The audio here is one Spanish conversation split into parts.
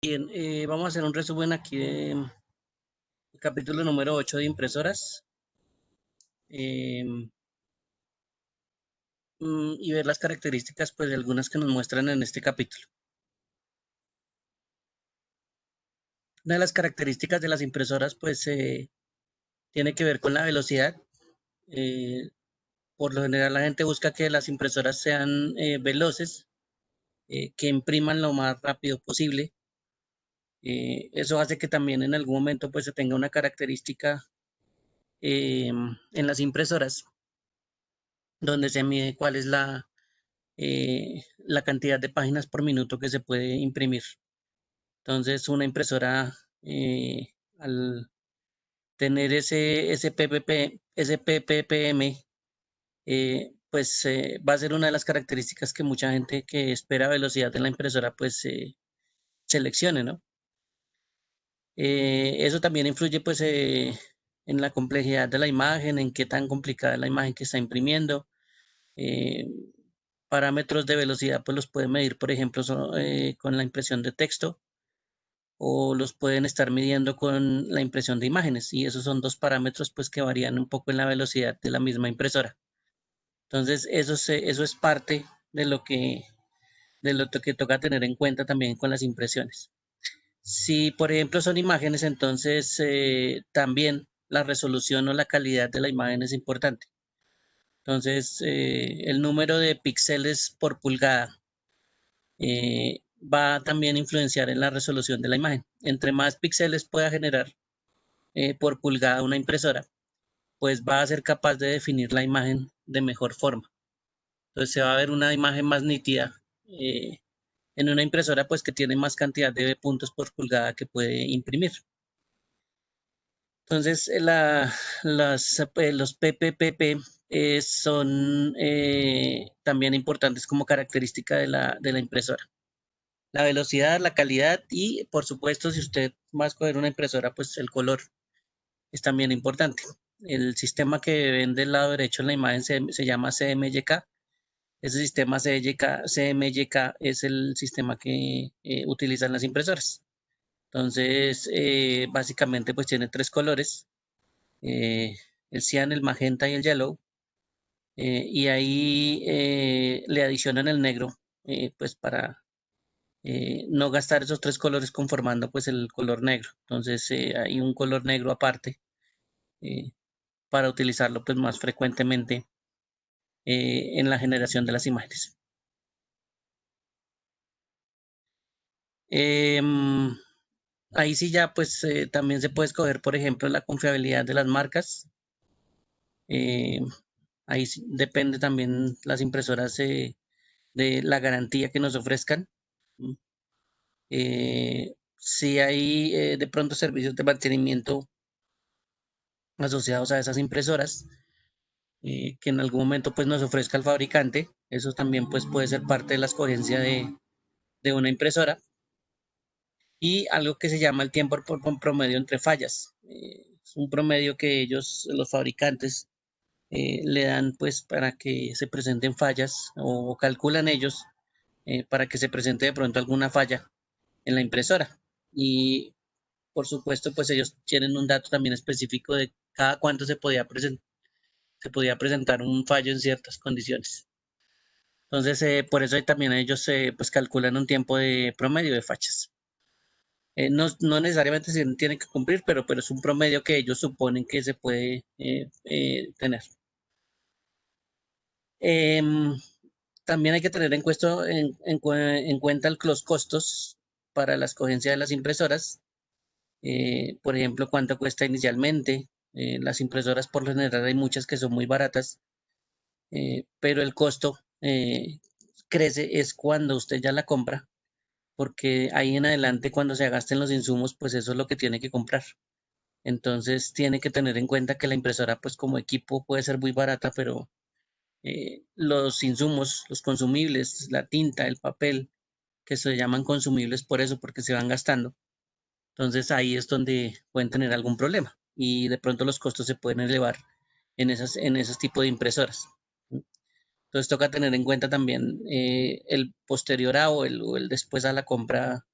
Bien, vamos a hacer un resumen aquí de capítulo número 8 de impresoras y ver las características, pues, de algunas que nos muestran en este capítulo. Una de las características de las impresoras, pues, tiene que ver con la velocidad. Eh, por lo general, la gente busca que las impresoras sean veloces, que impriman lo más rápido posible. Eso hace que también en algún momento, pues, se tenga una característica en las impresoras donde se mide cuál es la cantidad de páginas por minuto que se puede imprimir. Entonces, una impresora, al tener ese PPPM, pues va a ser una de las características que mucha gente que espera velocidad en la impresora, pues seleccione, ¿no? Eso también influye, pues, en la complejidad de la imagen, en qué tan complicada es la imagen que está imprimiendo. Eh, Parámetros de velocidad, pues los pueden medir, por ejemplo, con la impresión de texto o los pueden estar midiendo con la impresión de imágenes, y esos son dos parámetros, pues, que varían un poco en la velocidad de la misma impresora. Entonces, eso es parte de lo que toca tener en cuenta también con las impresiones. Si, por ejemplo, son imágenes, entonces también la resolución o la calidad de la imagen es importante. Entonces, el número de píxeles por pulgada va a también influenciar en la resolución de la imagen. Entre más píxeles pueda generar por pulgada una impresora, pues va a ser capaz de definir la imagen de mejor forma. Entonces se va a ver una imagen más nítida en una impresora, pues, que tiene más cantidad de puntos por pulgada que puede imprimir. Entonces los PPPP son también importantes como característica de la impresora. La velocidad, la calidad y, por supuesto, si usted va a escoger una impresora, pues el color es también importante. El sistema que ven del lado derecho en la imagen se llama CMYK. Ese sistema CMYK es el sistema que utilizan las impresoras. Entonces, básicamente, pues tiene tres colores, el cian, el magenta y el yellow. Y ahí le adicionan el negro, pues para no gastar esos tres colores conformando pues el color negro. Entonces hay un color negro aparte eh, para utilizarlo pues más frecuentemente en la generación de las imágenes. Em, Ahí sí ya pues también se puede escoger, por ejemplo, la confiabilidad de las marcas. Eh, Ahí sí depende también las impresoras de la garantía que nos ofrezcan. Si hay de pronto servicios de mantenimiento asociados a esas impresoras, que en algún momento pues nos ofrezca el fabricante. Eso también pues puede ser parte de la escogencia de una impresora. Y algo que se llama el tiempo por promedio entre fallas. Es un promedio que ellos, los fabricantes, le dan pues para que se presenten fallas o calculan ellos para que se presente de pronto alguna falla en la impresora. Y por supuesto pues ellos tienen un dato también específico de cada cuánto se podía presentar un fallo en ciertas condiciones. Entonces, por eso también ellos pues calculan un tiempo de promedio de fachas. No necesariamente se tienen que cumplir, pero es un promedio que ellos suponen que se puede tener. Em, También hay que tener en cuenta los costos para la escogencia de las impresoras. Por ejemplo, cuánto cuesta inicialmente. Las impresoras por lo general hay muchas que son muy baratas, pero el costo crece es cuando usted ya la compra, porque ahí en adelante cuando se gasten los insumos, pues eso es lo que tiene que comprar. Entonces tiene que tener en cuenta que la impresora, pues como equipo puede ser muy barata, pero los insumos, los consumibles, la tinta, el papel, que se llaman consumibles por eso, porque se van gastando. Entonces ahí es donde pueden tener algún problema y de pronto los costos se pueden elevar en esos tipos de impresoras. Entonces toca tener en cuenta también el posterior a o el después a la compra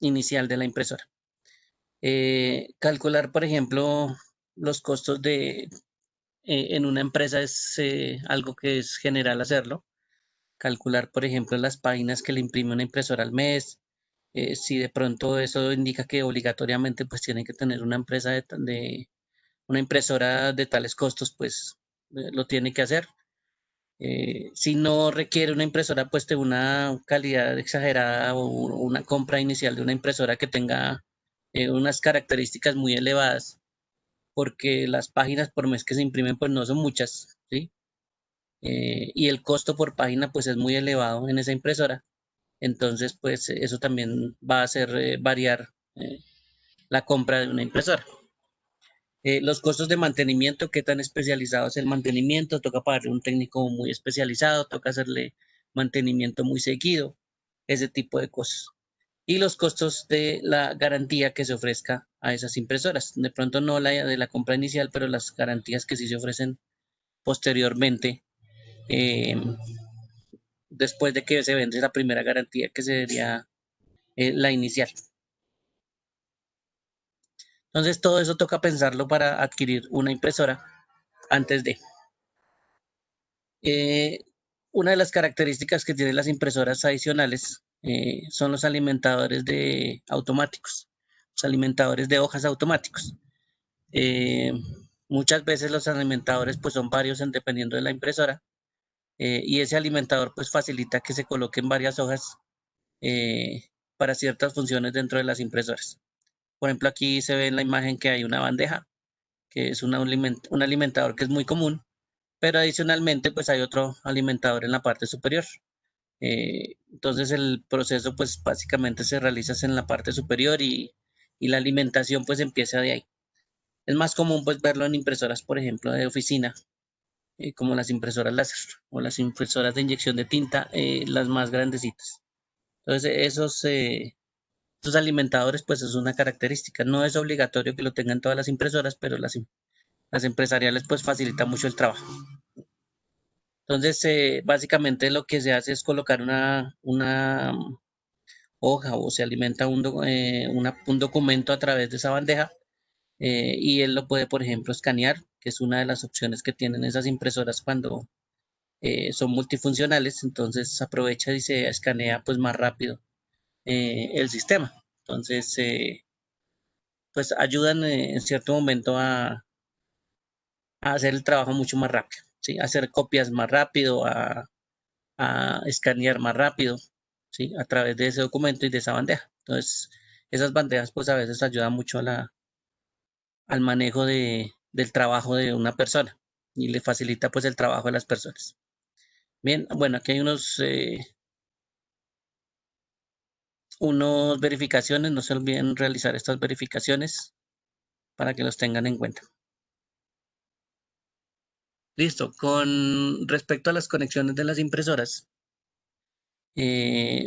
inicial de la impresora. Calcular, por ejemplo, los costos en una empresa es algo que es general hacerlo. Calcular, por ejemplo, las páginas que le imprime una impresora al mes. Si de pronto eso indica que obligatoriamente pues tiene que tener una empresa una impresora de tales costos, pues lo tiene que hacer. Si no requiere una impresora pues de una calidad exagerada o una compra inicial de una impresora que tenga unas características muy elevadas, porque las páginas por mes que se imprimen pues no son muchas, ¿sí? Y el costo por página pues es muy elevado en esa impresora. Entonces pues eso también va a hacer variar la compra de una impresora. Los costos de mantenimiento, qué tan especializado es el mantenimiento, toca pagarle un técnico muy especializado, toca hacerle mantenimiento muy seguido, ese tipo de cosas. Y los costos de la garantía que se ofrezca a esas impresoras. De pronto no la de la compra inicial, pero las garantías que sí se ofrecen posteriormente, eh, después de que se vende la primera garantía, que sería la inicial. Entonces todo eso toca pensarlo para adquirir una impresora antes de. Eh, una de las características que tienen las impresoras adicionales son los alimentadores automáticos, los alimentadores de hojas automáticos. Eh, muchas veces los alimentadores pues son varios dependiendo de la impresora, y ese alimentador pues facilita que se coloquen varias hojas para ciertas funciones dentro de las impresoras. Por ejemplo, aquí se ve en la imagen que hay una bandeja, que es un alimentador que es muy común, pero adicionalmente pues hay otro alimentador en la parte superior. Entonces el proceso pues básicamente se realiza en la parte superior y la alimentación pues empieza de ahí. Es más común pues verlo en impresoras, por ejemplo, de oficina, como las impresoras láser o las impresoras de inyección de tinta, las más grandecitas. Entonces esos alimentadores pues es una característica. No es obligatorio que lo tengan todas las impresoras, pero las empresariales pues facilita mucho el trabajo. Entonces, básicamente lo que se hace es colocar una hoja o se alimenta un documento a través de esa bandeja, y él lo puede, por ejemplo, escanear, que es una de las opciones que tienen esas impresoras cuando son multifuncionales. Entonces aprovecha y se escanea pues más rápido el sistema. Entonces, pues ayudan en cierto momento a hacer el trabajo mucho más rápido, ¿sí? A hacer copias más rápido, a escanear más rápido, ¿sí? A través de ese documento y de esa bandeja. Entonces, esas bandejas pues a veces ayudan mucho al manejo del trabajo de una persona y le facilita pues el trabajo de las personas. Bien, bueno, aquí hay unos verificaciones, no se olviden realizar estas verificaciones para que los tengan en cuenta. Listo, con respecto a las conexiones de las impresoras,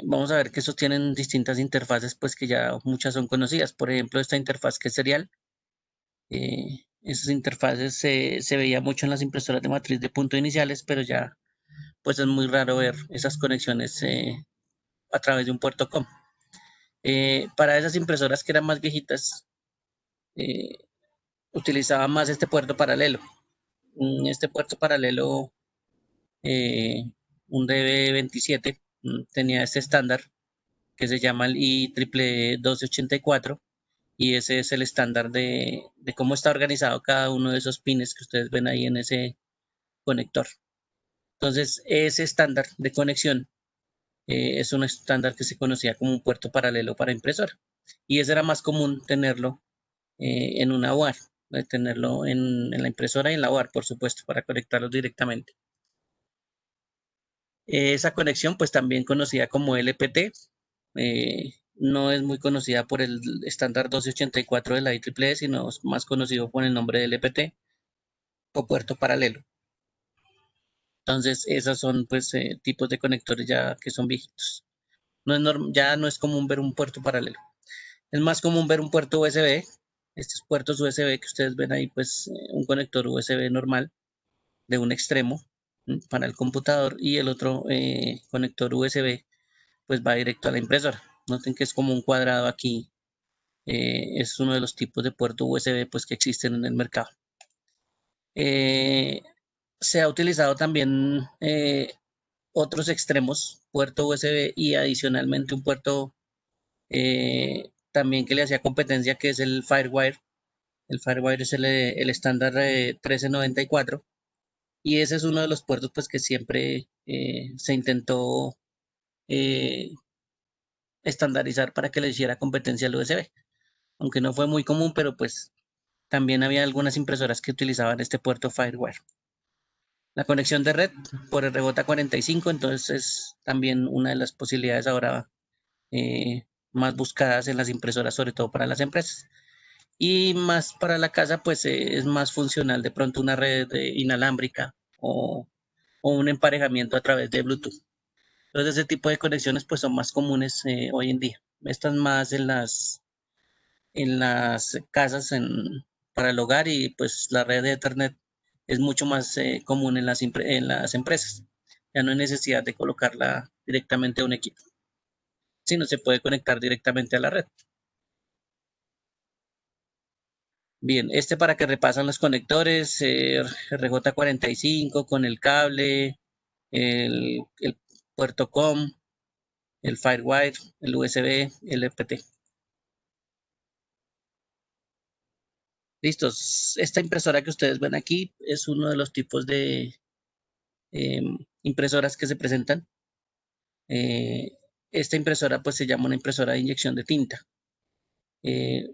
vamos a ver que estos tienen distintas interfaces, pues que ya muchas son conocidas. Por ejemplo, esta interfaz que es serial, esas interfaces se veía mucho en las impresoras de matriz de punto iniciales, pero ya pues es muy raro ver esas conexiones a través de un puerto COM. Para esas impresoras que eran más viejitas, eh, utilizaba más este puerto paralelo. Este puerto paralelo, eh, un DB27, tenía este estándar que se llama el IEEE 1284, y ese es el estándar de cómo está organizado cada uno de esos pines que ustedes ven ahí en ese conector. Entonces, ese estándar de conexión es un estándar que se conocía como un puerto paralelo para impresora, y ese era más común tenerlo en una UAR, tenerlo en la impresora y en la UAR, por supuesto, para conectarlos directamente. Esa conexión, pues también conocida como LPT, no es muy conocida por el estándar 1284 de la IEEE, sino es más conocido por el nombre de LPT o puerto paralelo. Entonces, esos son pues tipos de conectores ya que son viejitos. Ya no es común ver un puerto paralelo. Es más común ver un puerto USB. Estos puertos USB que ustedes ven ahí, pues un conector USB normal de un extremo para el computador y el otro conector USB pues va directo a la impresora. Noten que es como un cuadrado aquí. Es uno de los tipos de puerto USB pues, que existen en el mercado. Se ha utilizado también otros extremos, puerto USB y adicionalmente un puerto también que le hacía competencia, que es el FireWire. El FireWire es el estándar 1394 y ese es uno de los puertos pues, que siempre se intentó eh, estandarizar para que le hiciera competencia al USB, aunque no fue muy común, pero pues también había algunas impresoras que utilizaban este puerto FireWire. La conexión de red por RJ45, entonces es también una de las posibilidades ahora más buscadas en las impresoras, sobre todo para las empresas. Y más para la casa, pues es más funcional de pronto una red inalámbrica o un emparejamiento a través de Bluetooth. Entonces ese tipo de conexiones pues son más comunes hoy en día. Están más en las casas para el hogar y pues la red de Ethernet es mucho más común en en las empresas. Ya no hay necesidad de colocarla directamente a un equipo, sino se puede conectar directamente a la red. Bien, este para que repasan los conectores, RJ45 con el cable, el puerto COM, el FireWire, el USB, el EPT. Listos. Esta impresora que ustedes ven aquí es uno de los tipos de impresoras que se presentan. Esta impresora pues se llama una impresora de inyección de tinta.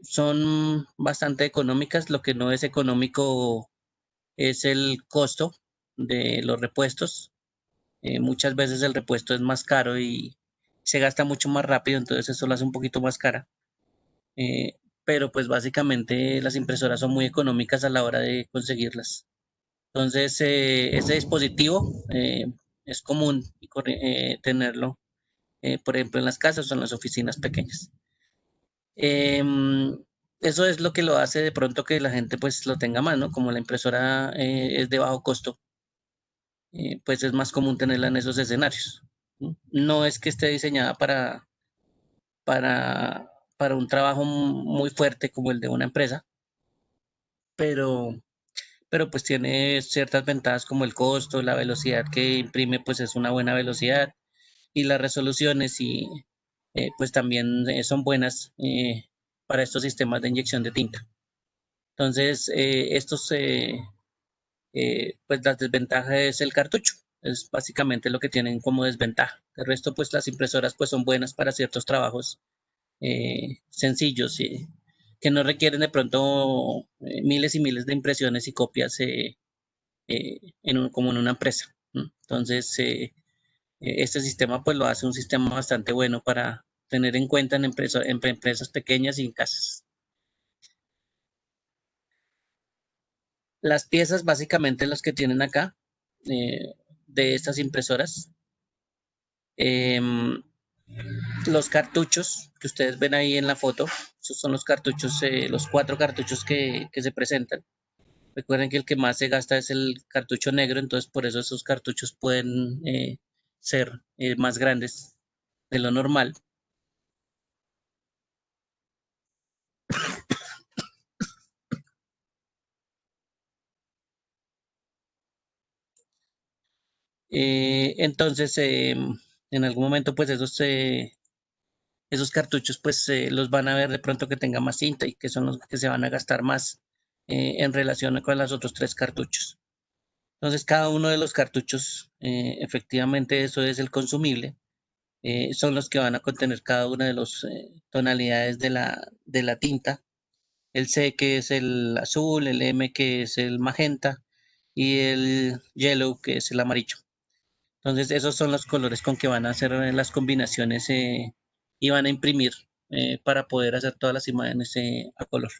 Son bastante económicas, lo que no es económico es el costo de los repuestos. Muchas veces el repuesto es más caro y se gasta mucho más rápido, entonces eso lo hace un poquito más cara. Pero pues básicamente las impresoras son muy económicas a la hora de conseguirlas. Entonces, ese dispositivo es común tenerlo, por ejemplo, en las casas o en las oficinas pequeñas. Em, Eso es lo que lo hace de pronto que la gente pues lo tenga más, ¿no? Como la impresora es de bajo costo, pues es más común tenerla en esos escenarios. ¿No? No es que esté diseñada para un trabajo muy fuerte como el de una empresa, pero pues tiene ciertas ventajas como el costo, la velocidad que imprime, pues es una buena velocidad y las resoluciones y pues también son buenas para estos sistemas de inyección de tinta. Entonces, pues la desventaja es el cartucho, es básicamente lo que tienen como desventaja. El resto, pues las impresoras pues son buenas para ciertos trabajos sencillos y que no requieren de pronto miles y miles de impresiones y copias como en una empresa. ¿No? Entonces, este sistema pues lo hace un sistema bastante bueno para tener en cuenta en empresas pequeñas y en casas. Las piezas básicamente las que tienen acá de estas impresoras, em, los cartuchos que ustedes ven ahí en la foto, esos son los cartuchos, los 4 cartuchos que se presentan. Recuerden que el que más se gasta es el cartucho negro, entonces por eso esos cartuchos pueden ser más grandes de lo normal. Entonces, en algún momento, pues esos cartuchos, pues los van a ver de pronto que tenga más cinta y que son los que se van a gastar más en relación con los otros 3 cartuchos. Entonces, cada uno de los cartuchos, efectivamente, eso es el consumible, son los que van a contener cada una de las tonalidades de la tinta. El C que es el azul, el M que es el magenta y el yellow que es el amarillo. Entonces, esos son los colores con que van a hacer las combinaciones y van a imprimir para poder hacer todas las imágenes a color.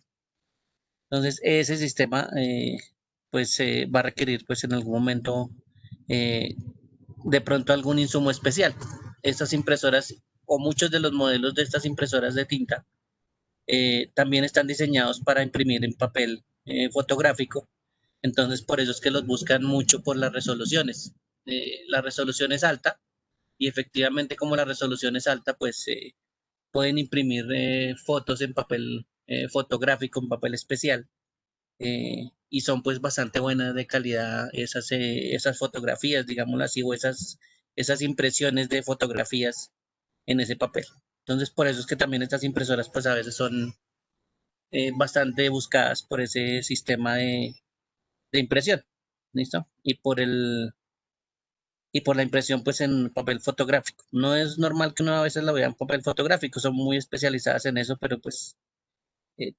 Entonces, ese sistema pues va a requerir pues en algún momento eh, de pronto algún insumo especial. Estas impresoras o muchos de los modelos de estas impresoras de tinta también están diseñados para imprimir en papel fotográfico. Entonces, por eso es que los buscan mucho por las resoluciones. La resolución es alta y efectivamente como la resolución es alta, pues pueden imprimir fotos en papel fotográfico, en papel especial, y son pues bastante buenas de calidad esas fotografías, digámoslo así, o esas impresiones de fotografías en ese papel. Entonces, por eso es que también estas impresoras pues a veces son bastante buscadas por ese sistema de impresión, ¿listo? Y por la impresión pues en papel fotográfico. No es normal que uno a veces la vea en papel fotográfico, son muy especializadas en eso, pero pues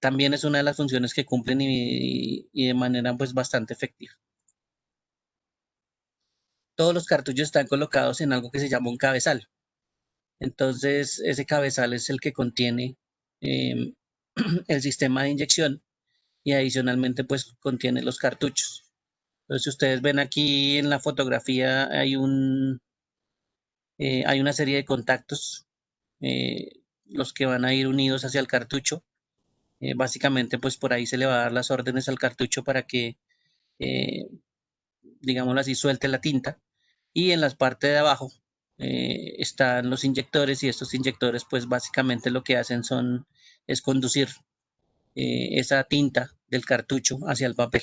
también es una de las funciones que cumplen y de manera pues bastante efectiva. Todos los cartuchos están colocados en algo que se llama un cabezal. Entonces, ese cabezal es el que contiene em, el sistema de inyección y adicionalmente pues contiene los cartuchos. Entonces, si ustedes ven aquí en la fotografía hay una serie de contactos, los que van a ir unidos hacia el cartucho. Básicamente pues por ahí se le va a dar las órdenes al cartucho para que, eh, digámoslo así, suelte la tinta. Y en la parte de abajo están los inyectores y estos inyectores pues básicamente lo que hacen es conducir esa tinta del cartucho hacia el papel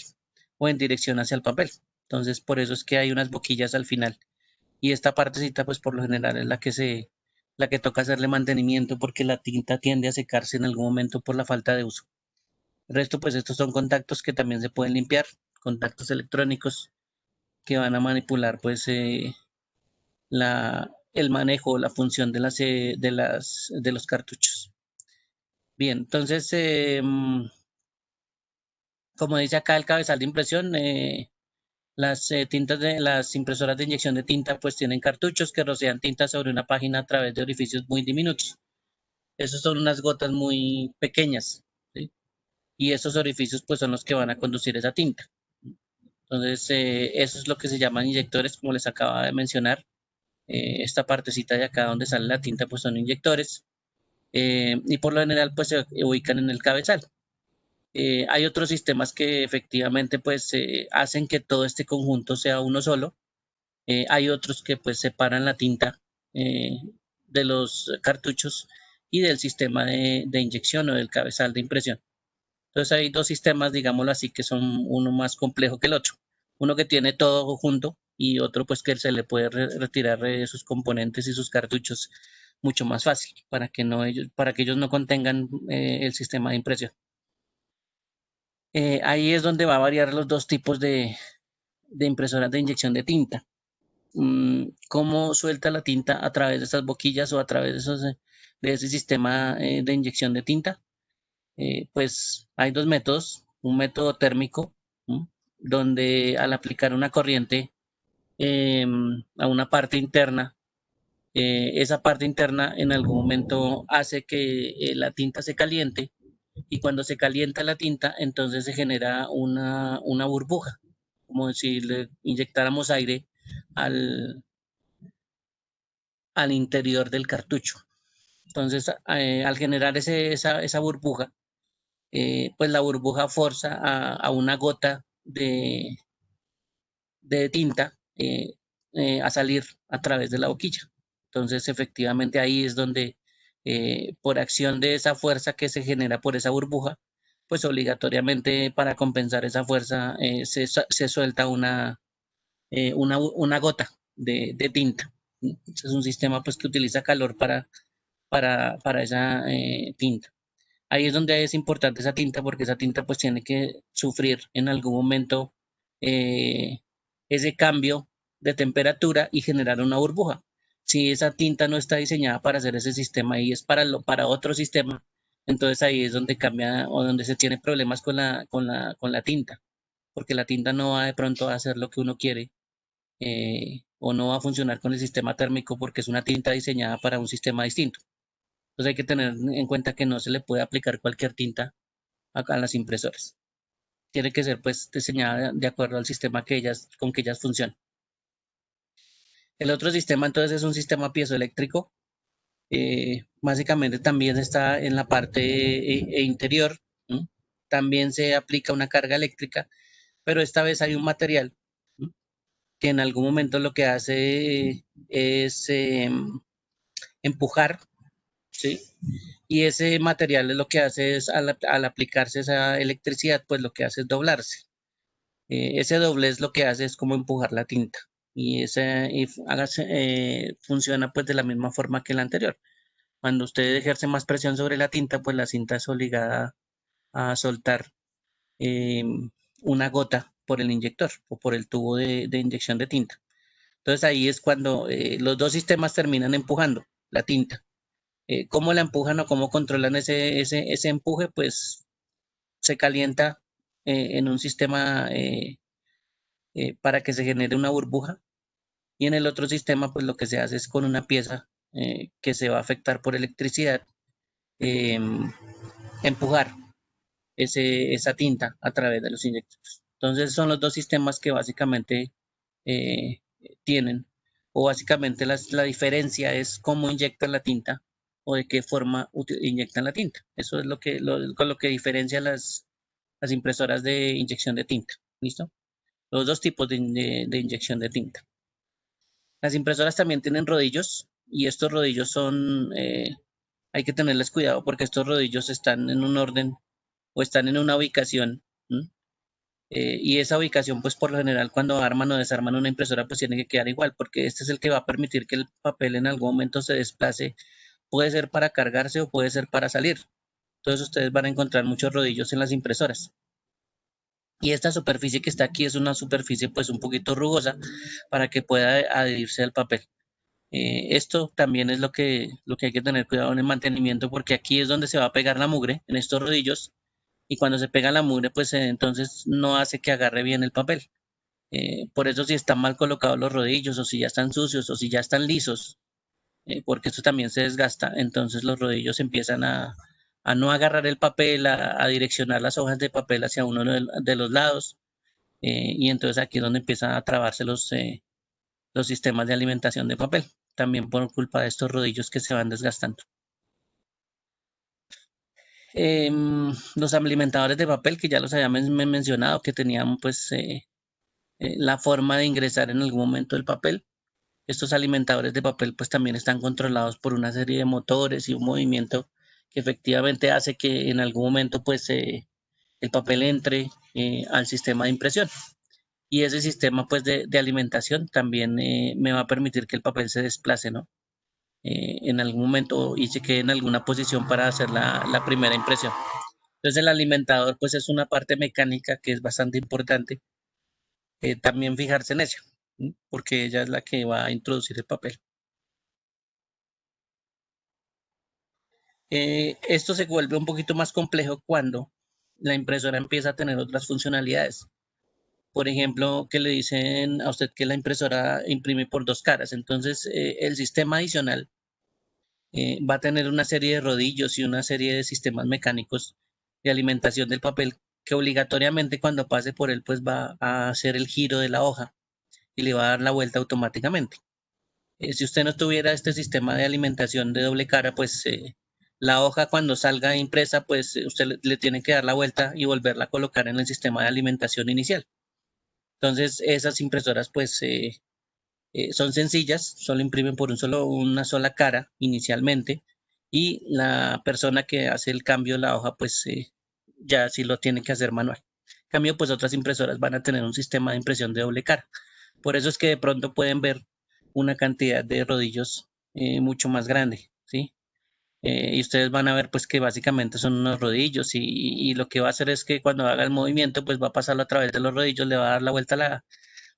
o en dirección hacia el papel. Entonces, por eso es que hay unas boquillas al final. Y esta partecita, pues por lo general es la que toca hacerle mantenimiento porque la tinta tiende a secarse en algún momento por la falta de uso. El resto, pues estos son contactos que también se pueden limpiar, contactos electrónicos que van a manipular, pues, el manejo, la función de los cartuchos. Bien, entonces, como dice acá el cabezal de impresión, las impresoras de inyección de tinta pues tienen cartuchos que rocian tinta sobre una página a través de orificios muy diminutos. Esos son unas gotas muy pequeñas, ¿sí? Y esos orificios pues son los que van a conducir esa tinta. Entonces, eso es lo que se llaman inyectores, como les acaba de mencionar. Esta partecita de acá donde sale la tinta pues son inyectores. Y por lo general pues se ubican en el cabezal. Hay otros sistemas que efectivamente pues hacen que todo este conjunto sea uno solo. Hay otros que pues separan la tinta eh, de los cartuchos y del sistema de inyección o del cabezal de impresión. Entonces hay dos sistemas, digámoslo así, que son uno más complejo que el otro. Uno que tiene todo junto y otro pues que se le puede retirar sus componentes y sus cartuchos mucho más fácil para que ellos no contengan el sistema de impresión. Ahí es donde va a variar los dos tipos de impresoras de inyección de tinta. Cómo suelta la tinta a través de estas boquillas o a través de ese sistema de inyección de tinta. Pues hay dos métodos, un método térmico, ¿m? Donde al aplicar una corriente a una parte interna, esa parte interna en algún momento hace que la tinta se caliente y cuando se calienta la tinta, entonces se genera una burbuja, como si le inyectáramos aire al, al interior del cartucho. Entonces, al generar esa burbuja, pues la burbuja forza a una gota de tinta a salir a través de la boquilla. Entonces, efectivamente, ahí es donde, por acción de esa fuerza que se genera por esa burbuja, pues obligatoriamente para compensar esa fuerza se suelta una gota de tinta. Es un sistema pues que utiliza calor para esa tinta. Ahí es donde es importante esa tinta porque esa tinta pues tiene que sufrir en algún momento eh, ese cambio de temperatura y generar una burbuja. Si esa tinta no está diseñada para hacer ese sistema y es para otro sistema, entonces ahí es donde cambia o donde se tiene problemas con la tinta, porque la tinta no va de pronto a hacer lo que uno quiere o no va a funcionar con el sistema térmico porque es una tinta diseñada para un sistema distinto. Entonces hay que tener en cuenta que no se le puede aplicar cualquier tinta a las impresoras. Tiene que ser pues diseñada de acuerdo al sistema con que ellas funcionan. El otro sistema entonces es un sistema piezoeléctrico. Básicamente también está en la parte interior. ¿No? También se aplica una carga eléctrica, pero esta vez hay un material, ¿no? Que en algún momento lo que hace es empujar, ¿sí? Y ese material es lo que hace es, al aplicarse esa electricidad, pues lo que hace es doblarse. Ese doblez lo que hace es como empujar la tinta y funciona pues de la misma forma que la anterior. Cuando usted ejerce más presión sobre la tinta, pues la cinta es obligada a soltar eh, una gota por el inyector o por el tubo de inyección de tinta. Entonces ahí es cuando los dos sistemas terminan empujando la tinta. ¿Cómo la empujan o cómo controlan ese empuje? Pues se calienta en un sistema para que se genere una burbuja y en el otro sistema pues lo que se hace es con una pieza que se va a afectar por electricidad, em, empujar esa tinta a través de los inyectores. Entonces son los dos sistemas que básicamente eh, tienen, o básicamente la diferencia es cómo inyectan la tinta o de qué forma inyectan la tinta. Eso es con lo que diferencia las impresoras de inyección de tinta. ¿Listo? Los dos tipos de inyección de tinta. Las impresoras también tienen rodillos y estos rodillos hay que tenerles cuidado porque estos rodillos están en un orden o están en una ubicación. ¿M? Y esa ubicación, pues por lo general, cuando arman o desarman una impresora, pues tiene que quedar igual, porque este es el que va a permitir que el papel en algún momento se desplace. Puede ser para cargarse o puede ser para salir. Entonces ustedes van a encontrar muchos rodillos en las impresoras. Y esta superficie que está aquí es una superficie pues un poquito rugosa para que pueda adherirse al papel. Esto también es lo que hay que tener cuidado en el mantenimiento porque aquí es donde se va a pegar la mugre, en estos rodillos, y cuando se pega la mugre, pues entonces no hace que agarre bien el papel. Por eso si están mal colocados los rodillos o si ya están sucios o si ya están lisos, porque esto también se desgasta, entonces los rodillos empiezan a no agarrar el papel, a direccionar las hojas de papel hacia uno de los lados, y entonces aquí es donde empiezan a trabarse los sistemas de alimentación de papel, también por culpa de estos rodillos que se van desgastando. Los alimentadores de papel, que ya los había mencionado, que tenían pues la forma de ingresar en algún momento el papel. Estos alimentadores de papel pues también están controlados por una serie de motores y un movimiento que efectivamente hace que en algún momento pues el papel entre al sistema de impresión. Y ese sistema pues de alimentación también me va a permitir que el papel se desplace, ¿no? En algún momento y se quede en alguna posición para hacer la primera impresión. Entonces el alimentador pues es una parte mecánica que es bastante importante también fijarse en ella, ¿sí? Porque ella es la que va a introducir el papel. Esto se vuelve un poquito más complejo cuando la impresora empieza a tener otras funcionalidades. Por ejemplo, que le dicen a usted que la impresora imprime por dos caras. Entonces, el sistema adicional va a tener una serie de rodillos y una serie de sistemas mecánicos de alimentación del papel que obligatoriamente cuando pase por él, pues va a hacer el giro de la hoja y le va a dar la vuelta automáticamente. Si usted no tuviera este sistema de alimentación de doble cara, pues la hoja cuando salga impresa, pues usted le tiene que dar la vuelta y volverla a colocar en el sistema de alimentación inicial. Entonces, esas impresoras pues son sencillas, solo imprimen por una sola cara inicialmente y la persona que hace el cambio de la hoja pues ya sí lo tiene que hacer manual. En cambio, pues otras impresoras van a tener un sistema de impresión de doble cara. Por eso es que de pronto pueden ver una cantidad de rodillos mucho más grande, ¿sí? Y ustedes van a ver pues que básicamente son unos rodillos y lo que va a hacer es que cuando haga el movimiento pues va a pasarlo a través de los rodillos, le va a dar la vuelta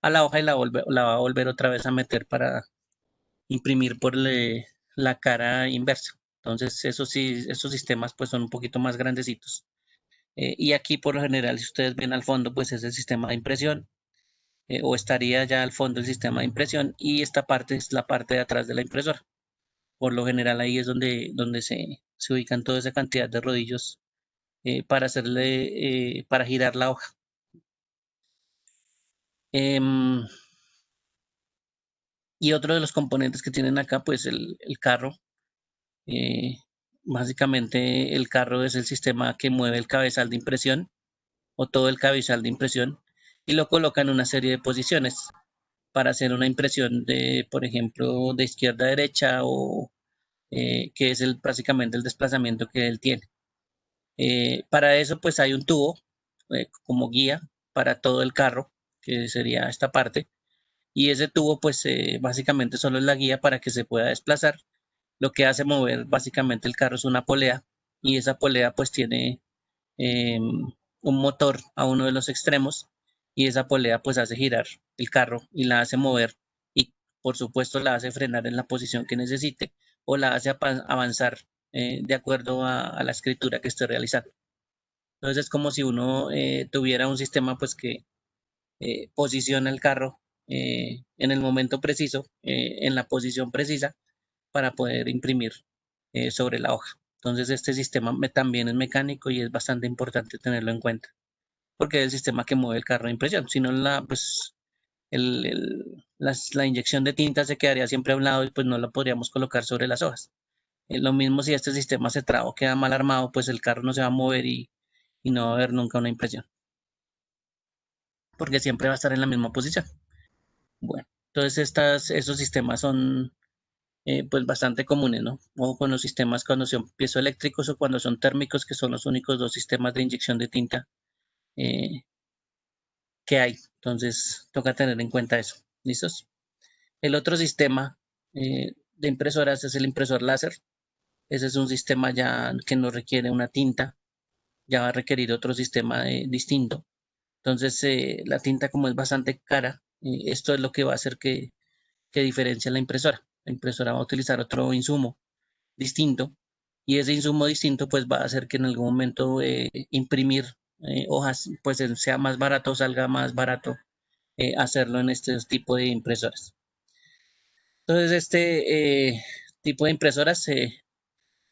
a la hoja y la va a volver otra vez a meter para imprimir por la cara inversa. Entonces, eso sí, esos sistemas pues son un poquito más grandecitos. Y aquí por lo general, si ustedes ven al fondo, pues es el sistema de impresión, o estaría ya al fondo el sistema de impresión y esta parte es la parte de atrás de la impresora. Por lo general ahí es donde se ubican toda esa cantidad de rodillos para girar la hoja. Em, y otro de los componentes que tienen acá, pues el carro. Eh, Básicamente el carro es el sistema que mueve el cabezal de impresión o todo el cabezal de impresión y lo coloca en una serie de posiciones. para hacer una impresión de, por ejemplo, de izquierda a derecha o que es básicamente el desplazamiento que él tiene. Para eso pues hay un tubo como guía para todo el carro, que sería esta parte, y ese tubo pues básicamente solo es la guía para que se pueda desplazar. Lo que hace mover básicamente el carro es una polea y esa polea pues tiene un motor a uno de los extremos y esa polea pues hace girar el carro y la hace mover y por supuesto la hace frenar en la posición que necesite o la hace avanzar de acuerdo a la escritura que esté realizando. Entonces es como si uno tuviera un sistema pues que posiciona el carro en el momento preciso, en la posición precisa para poder imprimir sobre la hoja. Entonces este sistema también es mecánico y es bastante importante tenerlo en cuenta, porque es el sistema que mueve el carro de impresión. Si no, pues, la inyección de tinta se quedaría siempre a un lado y pues no la podríamos colocar sobre las hojas. Lo mismo si este sistema se traba o queda mal armado, pues el carro no se va a mover y no va a haber nunca una impresión, porque siempre va a estar en la misma posición. Bueno, entonces esos sistemas son pues bastante comunes, ¿no? O con los sistemas cuando son piezoeléctricos o cuando son térmicos, que son los únicos dos sistemas de inyección de tinta eh, que hay. Entonces, toca tener en cuenta eso. ¿Listos? El otro sistema de impresoras es el impresor láser. Ese es un sistema ya que no requiere una tinta, ya va a requerir otro sistema distinto. Entonces, la tinta como es bastante cara, esto es lo que va a hacer que diferencia la impresora. La impresora va a utilizar otro insumo distinto y ese insumo distinto pues va a hacer que en algún momento imprimir hojas pues sea más barato, salga más barato hacerlo en este tipo de impresoras. Entonces este tipo de impresoras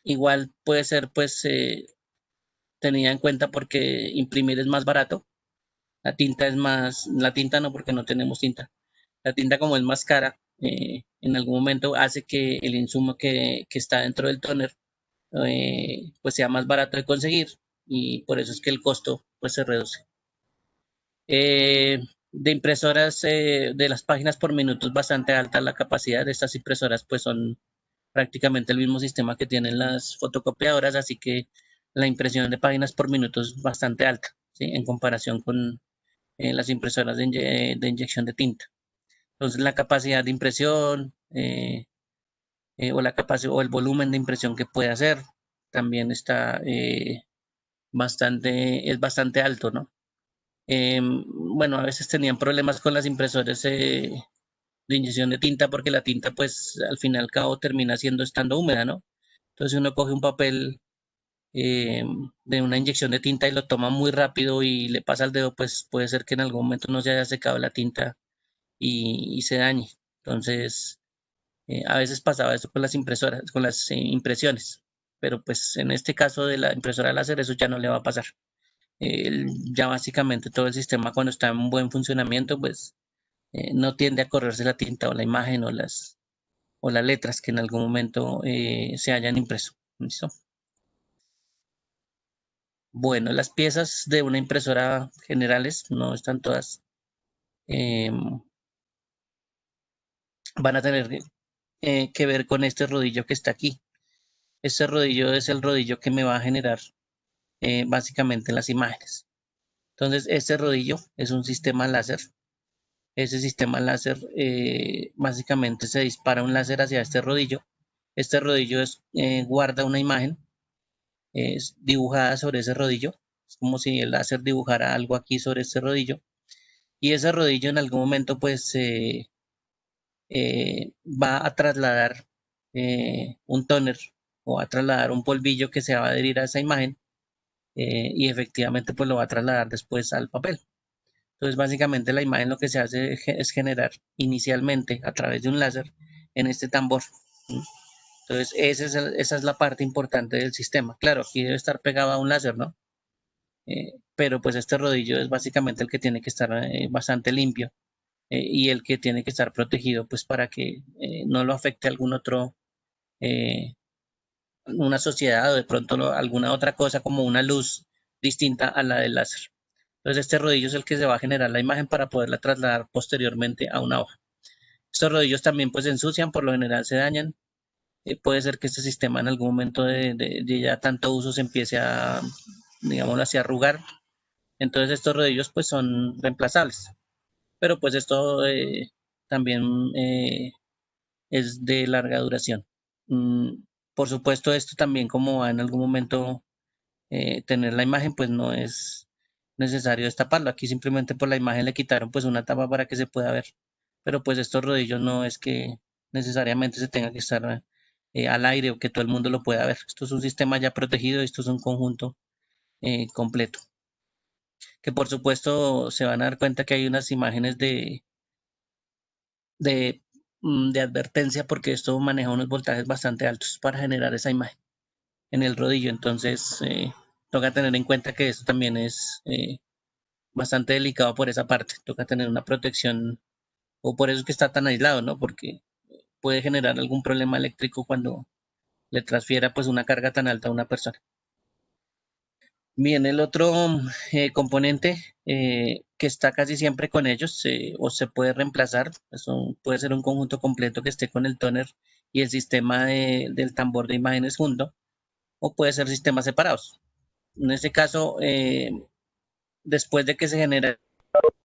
igual puede ser pues tenida en cuenta porque imprimir es más barato, la tinta no porque no tenemos tinta, la tinta como es más cara, en algún momento hace que el insumo que está dentro del tóner pues sea más barato de conseguir y por eso es que el costo pues se reduce. De impresoras de las páginas por minuto es bastante alta la capacidad de estas impresoras, pues son prácticamente el mismo sistema que tienen las fotocopiadoras, así que la impresión de páginas por minuto es bastante alta, ¿sí? En comparación con las impresoras de inyección de tinta. Entonces la capacidad de impresión o la capacidad o el volumen de impresión que puede hacer también está es bastante alto, ¿no? Bueno, a veces tenían problemas con las impresoras de inyección de tinta porque la tinta pues al fin y al cabo termina siendo estando húmeda, ¿no? Entonces uno coge un papel de una inyección de tinta y lo toma muy rápido y le pasa el dedo, pues puede ser que en algún momento no se haya secado la tinta y se dañe. Entonces, a veces pasaba eso con las impresoras, con las impresiones, pero pues en este caso de la impresora láser eso ya no le va a pasar. Ya básicamente todo el sistema cuando está en buen funcionamiento, pues no tiende a correrse la tinta o la imagen o las letras que en algún momento se hayan impreso. ¿Listo? Bueno, las piezas de una impresora generales, no están todas, em, van a tener que ver con este rodillo que está aquí. Este rodillo es el rodillo que me va a generar básicamente las imágenes. Entonces, este rodillo es un sistema láser. Ese sistema láser básicamente se dispara un láser hacia este rodillo. Este rodillo guarda una imagen es dibujada sobre ese rodillo. Es como si el láser dibujara algo aquí sobre este rodillo. Y ese rodillo en algún momento pues va a trasladar un tóner o a trasladar un polvillo que se va a adherir a esa imagen y efectivamente pues lo va a trasladar después al papel. Entonces, básicamente la imagen lo que se hace es generar inicialmente a través de un láser en este tambor. Entonces, esa es la parte importante del sistema. Claro, aquí debe estar pegado a un láser, ¿no? Pero pues este rodillo es básicamente el que tiene que estar bastante limpio y el que tiene que estar protegido pues para que no lo afecte algún otro, eh, una sociedad o de pronto alguna otra cosa como una luz distinta a la del láser. Entonces este rodillo es el que se va a generar la imagen para poderla trasladar posteriormente a una hoja. Estos rodillos también pues se ensucian, por lo general se dañan. Puede ser que este sistema en algún momento de ya tanto uso se empiece a, digámoslo así, a arrugar. Entonces estos rodillos pues son reemplazables. Pero pues esto también es de larga duración. Mm, por supuesto, esto también como va en algún momento tener la imagen, pues no es necesario destaparlo. Aquí simplemente por la imagen le quitaron pues una tapa para que se pueda ver. Pero pues estos rodillos no es que necesariamente se tenga que estar al aire o que todo el mundo lo pueda ver. Esto es un sistema ya protegido, esto es un conjunto completo. Que por supuesto se van a dar cuenta que hay unas imágenes de, de advertencia porque esto maneja unos voltajes bastante altos para generar esa imagen en el rodillo. Entonces, toca tener en cuenta que esto también es bastante delicado por esa parte. Toca tener una protección, o por eso es que está tan aislado, ¿no? Porque puede generar algún problema eléctrico cuando le transfiera pues una carga tan alta a una persona. Bien, el otro componente que está casi siempre con ellos o se puede reemplazar, eso puede ser un conjunto completo que esté con el tóner y el sistema del tambor de imágenes junto, o puede ser sistemas separados. En este caso, después de que se genera